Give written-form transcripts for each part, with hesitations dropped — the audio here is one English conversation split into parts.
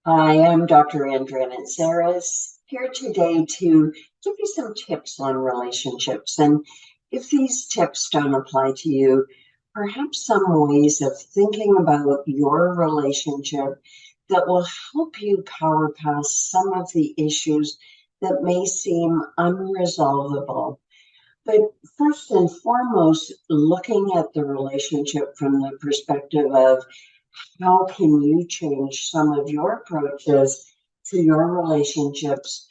Hi, I'm Dr. Dranitsaris here today to give you some tips on relationships. And if these tips don't apply to you, perhaps some ways of thinking about your relationship that will help you power past some of the issues that may seem unresolvable. But first and foremost, looking at the relationship from the perspective of how can you change some of your approaches to your relationships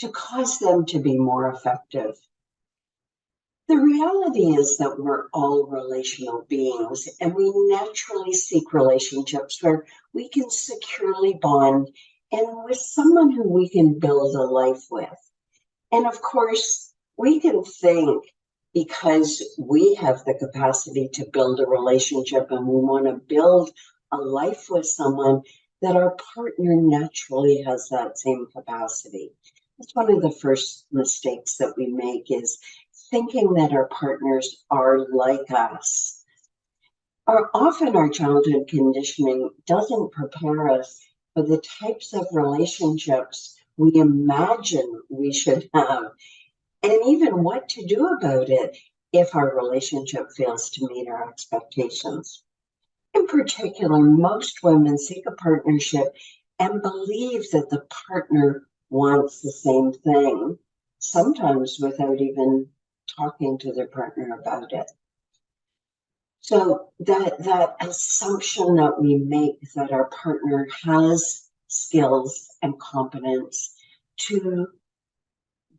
to cause them to be more effective? The reality is that we're all relational beings, and we naturally seek relationships where we can securely bond and with someone who we can build a life with. And of course, we can think because we have the capacity to build a relationship and we want to build a life with someone, that our partner naturally has that same capacity. That's one of the first mistakes that we make, is thinking that our partners are like us. Often our childhood conditioning doesn't prepare us for the types of relationships we imagine we should have, and even what to do about it if our relationship fails to meet our expectations. In particular, most women seek a partnership and believe that the partner wants the same thing, sometimes without even talking to their partner about it. So that assumption that we make that our partner has skills and competence to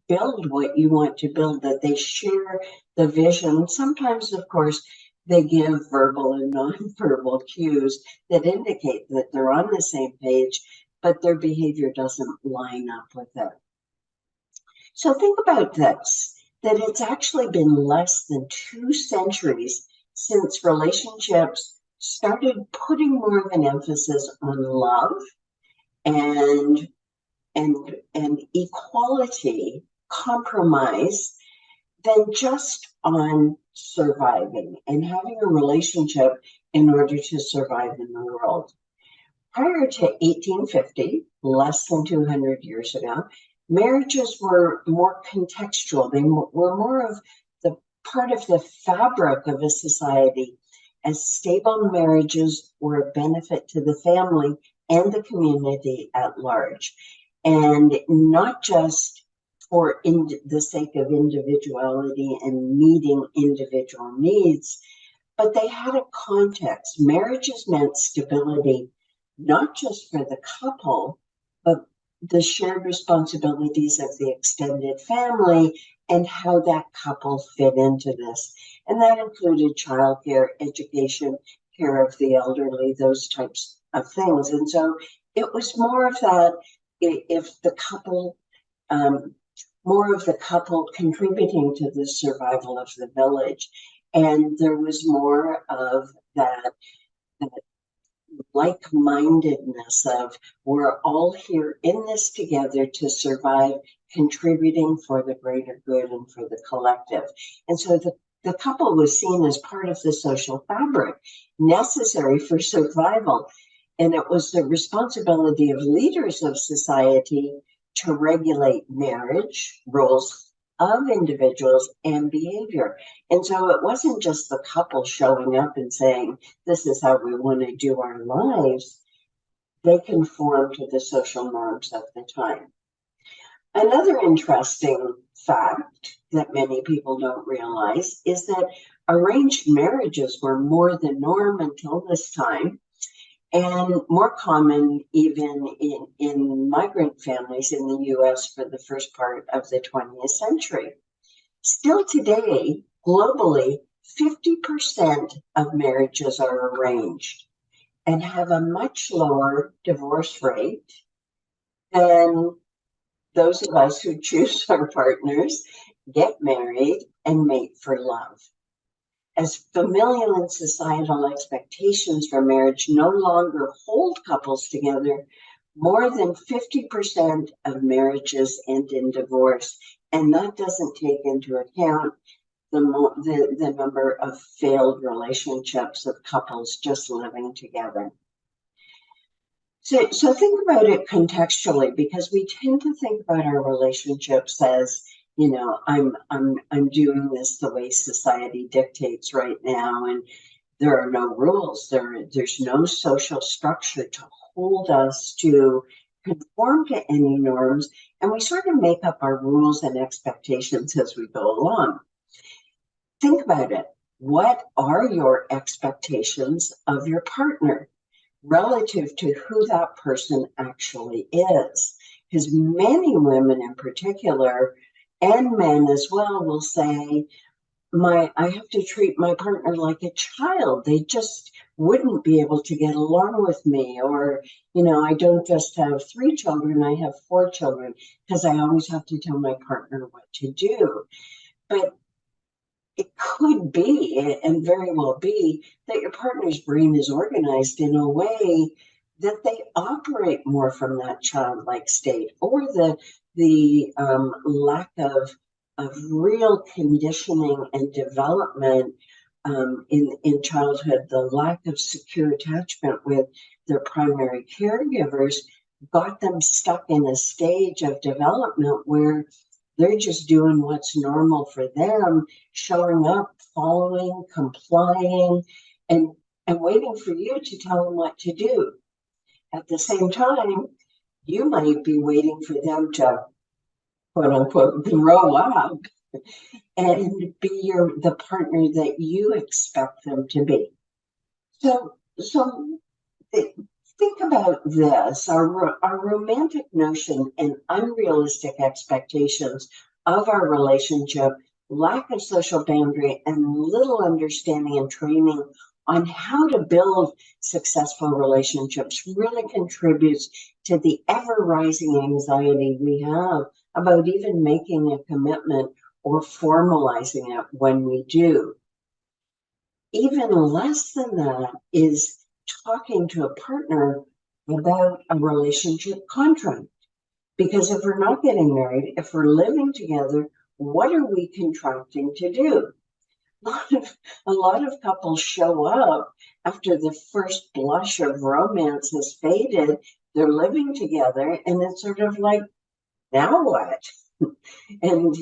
build what you want to build, that they share the vision. Sometimes, of course, they give verbal and nonverbal cues that indicate that they're on the same page, but their behavior doesn't line up with it. So think about this, that it's actually been less than 2 centuries since relationships started putting more of an emphasis on love and equality, compromise, than just on surviving and having a relationship in order to survive in the world. Prior to 1850, less than 200 years ago, marriages were more contextual. They were more of the part of the fabric of a society, as stable marriages were a benefit to the family and the community at large, and not just for the sake of individuality and meeting individual needs, but they had a context. Marriages meant stability, not just for the couple, but the shared responsibilities of the extended family and how that couple fit into this. And that included childcare, education, care of the elderly, those types of things. And so it was more of that, if the couple, more of the couple contributing to the survival of the village. And there was more of that like-mindedness of, we're all here in this together to survive, contributing for the greater good and for the collective. And so the couple was seen as part of the social fabric necessary for survival. And it was the responsibility of leaders of society to regulate marriage, roles of individuals, and behavior. And so it wasn't just the couple showing up and saying, this is how we want to do our lives. They conformed to the social norms of the time. Another interesting fact that many people don't realize is that arranged marriages were more the norm until this time, and more common even in migrant families in the US for the first part of the 20th century. Still today, globally, 50% of marriages are arranged and have a much lower divorce rate than those of us who choose our partners, get married, and mate for love. As familial and societal expectations for marriage no longer hold couples together, more than 50% of marriages end in divorce. And that doesn't take into account the number of failed relationships of couples just living together. So think about it contextually, because we tend to think about our relationships as, I'm doing this the way society dictates right now, and there are no rules. There's no social structure to hold us to conform to any norms, and we sort of make up our rules and expectations as we go along. Think about it. What are your expectations of your partner relative to who that person actually is? Because many women in particular, and men as well, will say, I have to treat my partner like a child. They just wouldn't be able to get along with me. Or, I don't just have 3 children, I have 4 children, because I always have to tell my partner what to do. But it could be, and very well be, that your partner's brain is organized in a way that they operate more from that childlike state, or the lack of real conditioning and development in childhood, the lack of secure attachment with their primary caregivers got them stuck in a stage of development where they're just doing what's normal for them, showing up, following, complying, and waiting for you to tell them what to do. At the same time, you might be waiting for them to, quote unquote, grow up and be the partner that you expect them to be. So think about this. Our romantic notion and unrealistic expectations of our relationship, lack of social boundary, and little understanding and training on how to build successful relationships really contributes to the ever-rising anxiety we have about even making a commitment or formalizing it when we do. Even less than that is talking to a partner about a relationship contract. Because if we're not getting married, if we're living together, what are we contracting to do? A lot of couples show up after the first blush of romance has faded. They're living together, and it's sort of like, now what? And,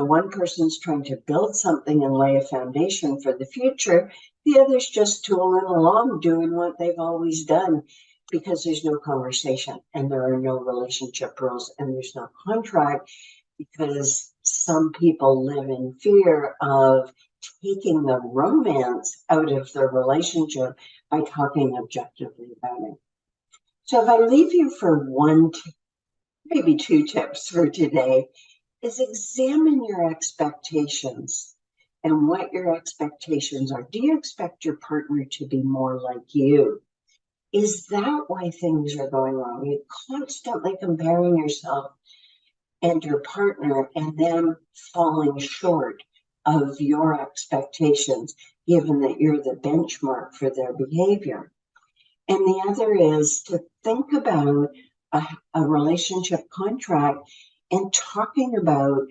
one person's trying to build something and lay a foundation for the future. The other's just tooling along, doing what they've always done, because there's no conversation and there are no relationship rules and there's no contract, because some people live in fear of taking the romance out of their relationship by talking objectively about it. So if I leave you for maybe 2 tips for today, is examine your expectations and what your expectations are. Do you expect your partner to be more like you? Is that why things are going wrong? You're constantly comparing yourself and your partner and them falling short of your expectations, given that you're the benchmark for their behavior. And the other is to think about a relationship contract and talking about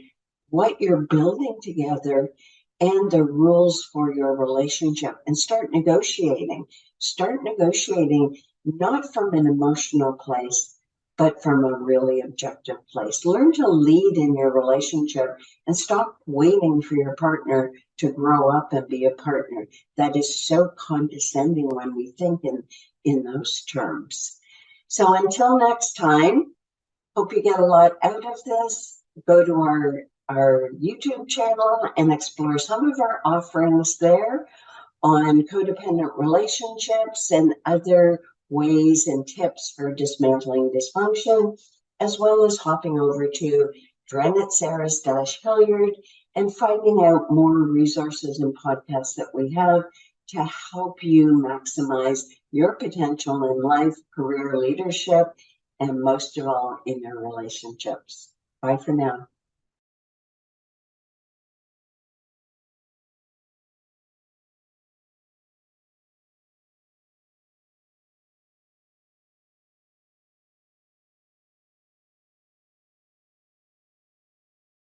what you're building together and the rules for your relationship, and start negotiating. Start negotiating not from an emotional place, but from a really objective place. Learn to lead in your relationship and stop waiting for your partner to grow up and be a partner. That is so condescending when we think in those terms. So until next time, hope you get a lot out of this. Go to our YouTube channel and explore some of our offerings there on codependent relationships and other ways and tips for dismantling dysfunction, as well as hopping over to Dranitsaris-Hilliard and finding out more resources and podcasts that we have to help you maximize your potential in life, career, leadership, and most of all, in your relationships. Bye for now.